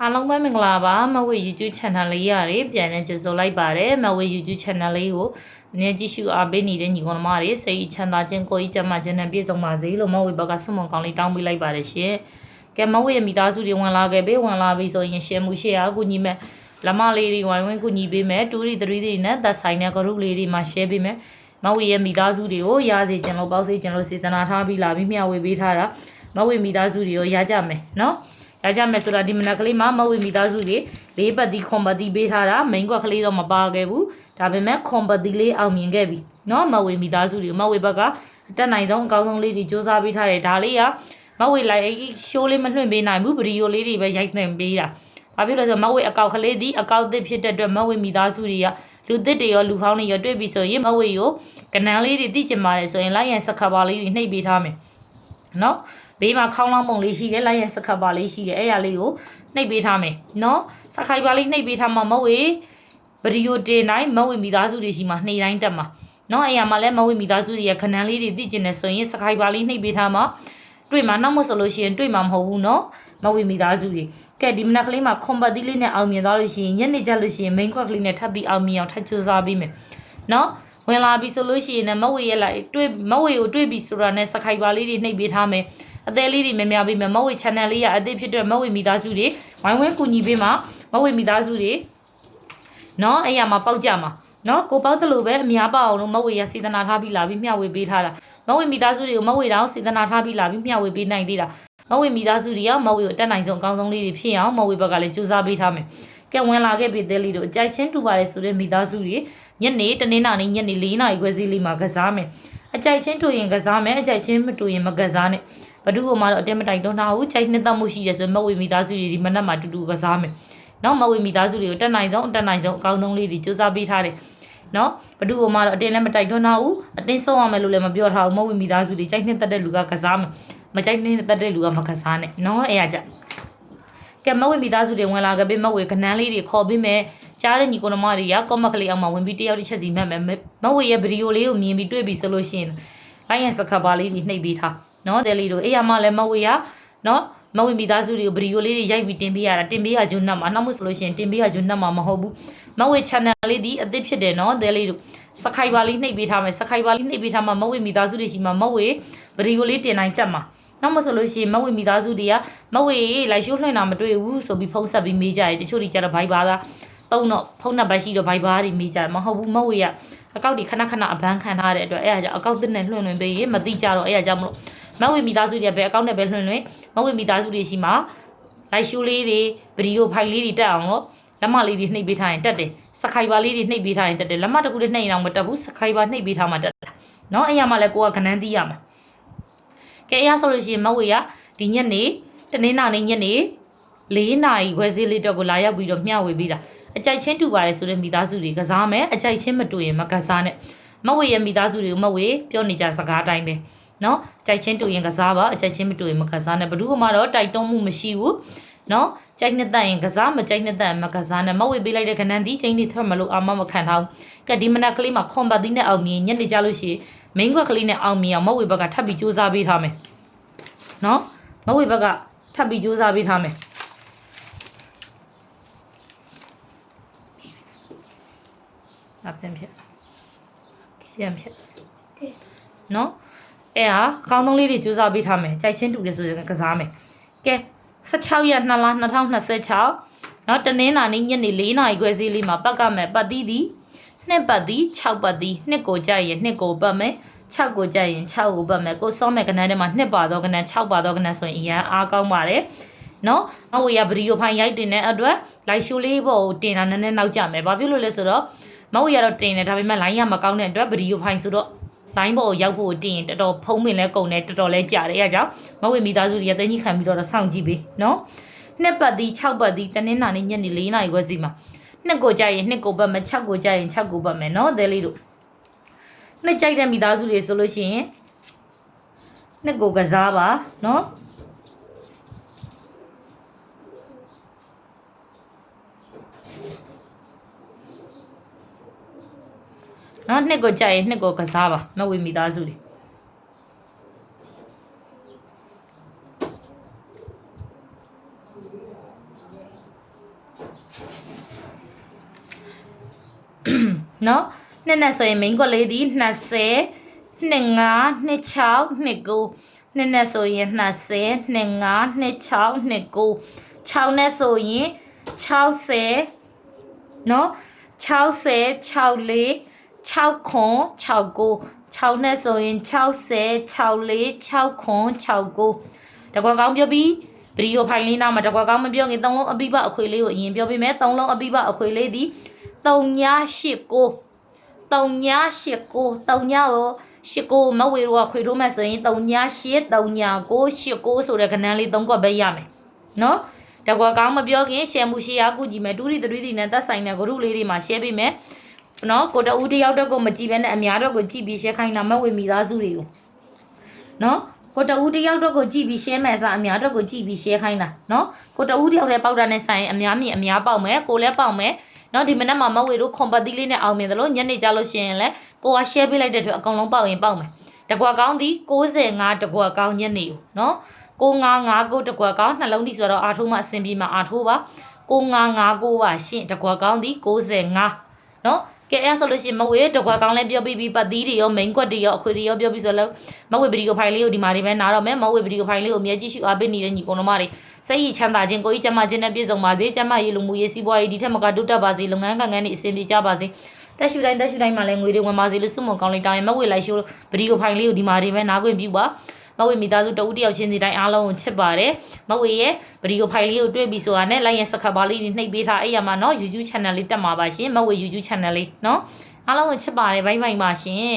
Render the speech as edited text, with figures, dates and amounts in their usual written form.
အားလုံးပဲမင်္ဂလာပါမဝေ YouTube channel လေးရတယ်ပြန်လည်ကြိုဆိုလိုက်ပါတယ်မဝေ YouTube channel လေးကိုအမြဲကြည့်ရှုအားပေးနေတဲ့ညီကောင်မတွေစိတ်ချမ်းသာခြင်းကိုယ်ကြီးကျန်းမာခြင်းနဲ့ပြည့်စုံပါစေလို့မဝေဘက်ကဆုမွန်ကောင်းလေးတောင်းပေးလိုက်ပါတယ်ရှင်ကဲမဝေရဲ့မိသားစုတွေဝင်လာခဲ့ပြီဝင်လာပြီဆိုရင်ရှယ်မှုရှယ်အားကိုညီမဲ့လက်မလေးတွေဝိုင်းဝန်းကိုညီပေးမယ်2 3 3တွေနဲ့သက်ဆိုင်တဲ့ group လေးတွေမှာ share ပေးမယ်မဝေရဲ့မိသားစုတွေကိုရစေခြင်းလို့ပေါက်စေခြင်းလို့စေတနာထားပြီးလာပြီးမျှဝေပေးထားတာမဝေမိသားစုတွေကိုရကြမယ်နော်ရကြမယ်ဆိုတာဒီမနက်ကလေးမှာမဝေမိသားစုတွေ၄ပတ်တီခွန်ပတ်တီပေးထားတာမိန်ကွက်ကလေးတော့မပါခဲ့ဘူးဒါပေမဲ့ခွန်ပတ်တီလေးအောင်မြင်ခဲ့ပြီနော်မဝေမိသားစုတွေမဝေဘက်ကအတက်နိုင်ဆုံးအကောင်းဆုံးလေးတွေစူးစမ်းပေးထားတယ်ဒါလေးကမဝေလိုက်ရှိုးလေးမလွှင့်ပေးနိုင်ဘူးဗီဒီယိုလေးတွေပဲရိုက်သင်ပေးတာဘာဖြစ်လို့လဲဆိုမဝေအကောက်ကလေးဒီအကောက်သစ်ဖြစ်တဲ့အတွက်မဝေမိသားစုတွေကလူသစ်တွေရောလူဟောင်းတွေရောတွေ့ပြီဆိုရင်မဝေကိုကနန်းလေးတွေသိကျင်ပါတယ်ဆိုရင်လိုက်ရန်စခါပါလေးတွေနှိပ်ပေးထားမယ်နော်ဘေးမှာခေါင်းလောင်းပုံလေးရှိတယ်လိုက်ရစခတ်ပါလေးရှိတယ်အဲ့ရလေးကိုနှိပ်ပေးထားမယ်နော်စခိုက်ပါလေးနှိပ်ပေးထားမှမဝေဗီဒီယိုတင်တိုင်းမဝေမိသားစုတွေရှိမှနှိပ်တိုင်းတက်မှာနော်အဲ့ရမှာလဲမဝေမိသားစုတွေရဲ့ခဏန်းလေးတွေသိကျင်နေဆိုရင်စခိုက်ပါလေးနှိပ်ပေးထားမှတွေ့မှာနောက်မဆိုလို့ရှိရင်တွေ့မှာမဟုတ်ဘူးနော်မဝေမိသားစုတွေကဲဒီမနက်ကလေးမှာခွန်ပတ်သီးလေးနဲ့အောင်မြင်သွားလို့ရှိရင်ညနေကျလို့ရှိရင်မိန်ခွက်ကလေးနဲ့ထပ်ပြီးအောင်မြင်အောင်ထပ်ကြိုးစားပေးမယ်နော်ဝင်လာပြီဆိုလို့ရှိရင်မဝေရဲ့လိုက်တွေ့မဝေကိုတွေ့ပြီဆိုတာနဲ့စခိုက်ပါလေးတွေနှိပ်ပေးထားမယ်အသေးလေးတွေများများပေးမယ်မဝေ channel လေးကအသေးဖြစ်တဲ့မဝေမိသားစုတွေဝိုင်းဝန်းကူညီပေးမှာမဝေမိသားစုတွေနော်အဲ့ရမှာပေါက်ကြမှာနော်ကိုပေါက်တယ်လို့ပဲအများပေါက်အောင်လို့မဝေရစေတနာထားပြီးလာပြီးမျှဝေပေးထားတာမဝေမိသားစုတွေကိုမဝေတောင်စေတနာထားပြီးလာပြီးမျှဝေပေးနိုင်သေးတာမဝေမိသားစုတွေကမဝေကိုအတက်နိုင်ဆုံးအကောင်းဆုံးလေးတွေဖြစ်အောင်မဝေဘက်ကလည်းစူးစမ်းပေးထားမယ်ကဲဝင်လာခဲ့ပြီသေးလေးတို့အကြိုက်ချင်းတူပါတယ်ဆိုတဲ့မိသားစုတွေညနေတနင်္လာနေ့ညနေ4 နာရီခွဲစီးလေးမှာကစားမယ်အကြိုက်ချင်းတူရင်ကစားမယ်အကြိုက်ချင်းမတူရင်မကစားနဲ့ဘဒုကမှတော့အတင်းမတိုက်တော့နှောက်ဘူးကြိုက်နှစ်သက်မှုရှိရဆိုမဝေမိသားစုတွေဒီမနက်မှာတူတူကစားမယ်နော်မဝေမိသားစုတွေကိုတက်နိုင်ဆုံးအကောင်းဆုံးလေးတွေစူးစမ်းပေးထားတယ်နော်ဘဒုကမှတော့အတင်းလည်းမတိုက်တော့နှောက်ဘူးအတင်းဆုံးရမယ်လို့လည်းမပြောထားဘူးမဝေမိသားစုတွေကြိုက်နှစ်သက်တဲ့လူကကစားမယ်မကြိုက်နှစ်သက်တဲ့လူကမကစားနဲ့နော်အဲ့ရကြကဲမဝေမိသားစုတွေဝင်လာခဲ့ပြီမဝေကနန်းလေးတွေခေါ်ပြီးမယ်ကြားတဲ့ညီကိုနမတွေကကောမက်ကလေးအောင်မှာဝင်ပြီးတယောက်တစ်ချက်စီမှတ်မယ်မဝေရဲ့ဗီဒီယိုလေးကိုမြင်ပြီးတွေ့ပြီဆိုလို့ရှိရင်လိုက်ရန်စခါပါလေးတွေနှိပ်ပေးထားနော်တယ်လီတို့အေးရမလည်းမဝေရနော်မဝေမိသားစုတွေကိုဗီဒီယိုလေးတွေရိုက်ပြီးတင်ပေးရတာတင်ပေးရဂျွန်းနတ်မှာနောက်မှဆိုလို့ရှိရင်တင်ပေးရဂျွန်းနတ်မှာမဟုတ်ဘူးမဝေ channel လေးဒီအသစ်ဖြစ်တယ်နော်တယ်လီတို့စခိုက်ပါလေးနှိပ်ပေးထားမယ်စခိုက်ပါလေးနှိပ်ပေးထားမှမဝေမိသားစုတွေရှိမှမဝေဗီဒီယိုလေးတင်နိုင်တက်မှာနောက်မဆိုလို့ရှိရင်မဝေမိသားစုတွေကမဝေလိုက်ရှိုးလွှင့်တာမတွေ့ဘူးဆိုပြီးဖုန်းဆက်ပြီးမေးကြတယ်တချို့တွေကျတော့ဘိုင်ဘာသာတုံးတော့ဖုန်းနံပါတ်ရှိတော့ဘိုင်ဘာတွေမေးကြတယ်မဟုတ်ဘူးမဝေကအကောက်တွေခဏခဏအဘန်းခံထားတဲ့အတွက်အဲ့ဒါကြောင့်အကောက်တစ်နဲ့လွှင့်ပေးရင်မသိကြတော့အဲ့ဒါကြောင့်မလို့မဝေမိသားစုတွေပဲအကောက်နဲ့ပဲလွှင့်မဝေမိသားစုတွေရှိမှာလိုက်ရှိုးလေးတွေဗီဒီယိုဖိုင်လေးတွေတက်အောင်လို့လက်မလေးတွေနှိပ်ပေးထားရင်တက်တယ်စခိုက်ပါလေးတွေနှိပ်ပေးထားရင်တက်တယ်လက်မတစ်ခုတည်းနှိပ်ရင်တော့မတက်ဘူးစခိုက်ပါနှိပ်ပေးထားမှတက်တယ်နော်အဲ့ရမှာလဲကိုကခဏန်းတီးရမှာကဲအရဆိုလို့ရှိရင်မဝေကဒီညနေတနင်္လာနေ့ညနေ4 နာရီခွဲစီးလေးတော့ကိုလာရောက်ပြီးတော့မျှဝေပေးတာအကြိုက်ချင်းတူပါတယ်ဆိုတဲ့မိသားစုတွေကစားမယ်အကြိုက်ချင်းမတူရင်မကစားနဲ့မဝေရဲ့မိသားစုတွေကိုမဝေပြောနေကြစကားတိုင်းပဲနော်ကြိုက်ချင်းတူရင်ကစားပါအကြိုက်ချင်းမတူရင်မကစားနဲ့ဘယ်သူမှတော့တိုက်တွန်းမှုမရှိဘူးနော်ကြိုက်နှစ်သက်ရင်ကစားမကြိုက်နှစ်သက်ရင်မကစားနဲ့မဝေပေးလိုက်တဲ့ခဏန်းဒီချင်းတွေထွက်မလို့အာမမခံထားဘူးကဲဒီမနက်ကလေးမှာခွန်ပတ်သီးနဲ့အောင်မြင်ညနေကြလို့ရှိရင်မိန်ခွက်ကလေးနဲ့အောင်မြင်အောင်မဝေဘက်ကထပ်ပြီးစူးစမ်းပေးထားမယ်နော်မဝေဘက်ကထပ်ပြီးစူးစမ်းပေးထားမယ်အပြန်ဖြစ်နော်အဲ့ဟာကောင်းဆုံးလေးတွေစူးစမ်းပေးထားမယ်ကြိုက်ချင်းတူတယ်ဆိုရင်ကစားမယ်ကဲ16 ရက်2 လ2026နော်တနင်္လာနေ့ညနေ4 နာရီခွဲစီးလေးမှာပတ်ကမယ်ပတ်သီးသည်2 ပတ်သီး6 ပတ်သီး2ကိုကြိုက်ရင်2ကိုပတ်မယ်6ကိုကြိုက်ရင်6ကိုပတ်မယ်ကိုစောမဲ့ကနန်းထဲမှာ2ပါတော့ကနန်း6ပါတော့ကနန်းဆိုရင်အရန်အားကောင်းပါတယ်နော်မဝေရဗီဒီယိုဖိုင်ရိုက်တင်တဲ့အတွက်လိုက်ရှိုးလေးပေါ်ကိုတင်တာနည်းနည်းနောက်ကျမယ်ဘာဖြစ်လို့လဲဆိုတော့မဝေရတော့တင်တယ်ဒါပေမဲ့လိုင်းရမကောင်းတဲ့အတွက်ဗီဒီယိုဖိုင်ဆိုတော့လိုင်းပေါ်ကိုရောက်ဖို့တင်ရင်တော်တော်ဖုံးပင်လဲကုန်တယ်တော်တော်လဲကြာတယ်အဲကြောင့်မဝေမိသားစုတွေကတင်းကြီးခံပြီးတော့စောင့်ကြည့်ပေးနော်2 ပတ်သီး6 ပတ်သီးတနင်္လာနေ့ညနေ4 နာရီခွဲစီမှာ2ကိုကြိုက်ရင်2ကိုပတ်မယ်6ကိုကြိုက်ရင်6ကိုပတ်မယ်နော်တယ်လေးတို့နှစ်ကြိုက်တဲ့မိသားစုတွေဆိုလို့ရှိရင်2ကိုကစားပါနော်နော်2ကိုကြိုက်ရင်2ကိုကစားပါမဝေမိသားစုတွေ နော်နှစ်နဲ့ဆိုရင် main ကွက်လေးဒီ20 25 26 29နှစ်နဲ့ဆိုရင်20 25 26 29 6နဲ့ဆိုရင်60နော်60 64 6ခွန်69 6နဲ့ဆိုရင်60 64 6ခွန်69တကွာကောင်းပြောပြီးဗီဒီယိုဖိုင်လေးနားမှာတကွာကောင်းမပြောခင်3လုံးအပိပအခွေလေးကိုအရင်ပြောပြမယ်3လုံးအပိပအခွေလေးဒီ3989 3989 39ကိုမဝေရောခွေထိုးမဲ့ဆိုရင်38 39ဆိုတဲ့ခဏန်းလေး3ကွက်ပဲရမယ်နော်တကွာကောင်းမပြောခင်ရှယ်မှုရှယ်အားကူကြည့်မယ်တူရီ3တီနဲ့သက်ဆိုင်တဲ့ဂရုလေးတွေမှာရှယ်ပေးမယ်နော်ကိုတဦးတယောက်တော့ကိုမကြည့်ဘဲနဲ့အများတော့ကိုကြည့်ပြီးရှယ်ခိုင်းတာမဝေမိသားစုတွေကိုနော်ကိုတဦးတယောက်တော့ကိုကြည့်ပြီးရှယ်မယ်အစားအများတော့ကိုကြည့်ပြီးရှယ်ခိုင်းတာနော်ကိုတဦးတယောက်တည်းပေါက်တာနဲ့ဆိုင်အများမြင့်အများပေါက်မယ်ကိုလည်းပေါက်မယ်နော်ဒီမနက်မှာမဝေတို့ခွန်ပတ်သီးလေးနဲ့အောင်မြင်တယ်လို့ညနေကြလို့ရှိရင်လည်းကိုက share ပေးလိုက်တဲ့အတွက်အကောင်လုံးပေါက်ရင်ပေါက်မယ်တကွာကောင်းဒီ65တကွာကောင်းညနေကိုနော်9559တကွာကောင်းနှလုံးဒီဆိုတော့အာထိုးမှအဆင်ပြေမှာအာထိုးပါ9559ပါရှင့်တကွာကောင်းဒီ65နော်ကဲအဲ့ဆိုလို့ရှိရင်မဝေတကွာကောင်းလည်းပြောပြီးပတ်သီးတွေရော main ကွက်တွေရောအခွေတွေရောပြောပြီးဆိုတော့မဝေဗီဒီယိုဖိုင်လေးကိုဒီမှာနေပဲနားတော့မယ်မဝေဗီဒီယိုဖိုင်လေးကိုအမြဲကြည့်ရှုအားပေးနေတဲ့ညီကောင်တို့မတွေစိတ်ရည်ချမ်းသာခြင်းကိုယ်ကြီးကျမခြင်းနဲ့ပြည့်စုံပါစေကျမရေလူမှုရေးစီးပွားရေးဒီထက်မကတိုးတက်ပါစေလုပ်ငန်းကံတွေအဆင်ပြေကြပါစေတက်ရှူတိုင်းမှာလည်းငွေတွေဝင်ပါစေလို့ဆုမွန်ကောင်းလေးတောင်းရင်မဝေလိုက်ရှိုးဗီဒီယိုဖိုင်လေးကိုဒီမှာနေပဲနားခွင့်ပြုပါမဝေမိသားစုတဦးတယောက်ချင်းစီတိုင်းအားလုံးကိုချစ်ပါတယ်မဝေရဲ့ဗီဒီယိုဖိုင်လေးကိုတွေ့ပြီးဆိုတာနဲ့လိုက်ရင်စခတ်ပါလေးနှိပ်ပေးထားအဲ့ရမှာနော် YouTube channel လေးတက်မှာပါရှင်မဝေ YouTube channel လေးနော်အားလုံးကိုချစ်ပါတယ်ဘိုင်းဘိုင်းပါရှင်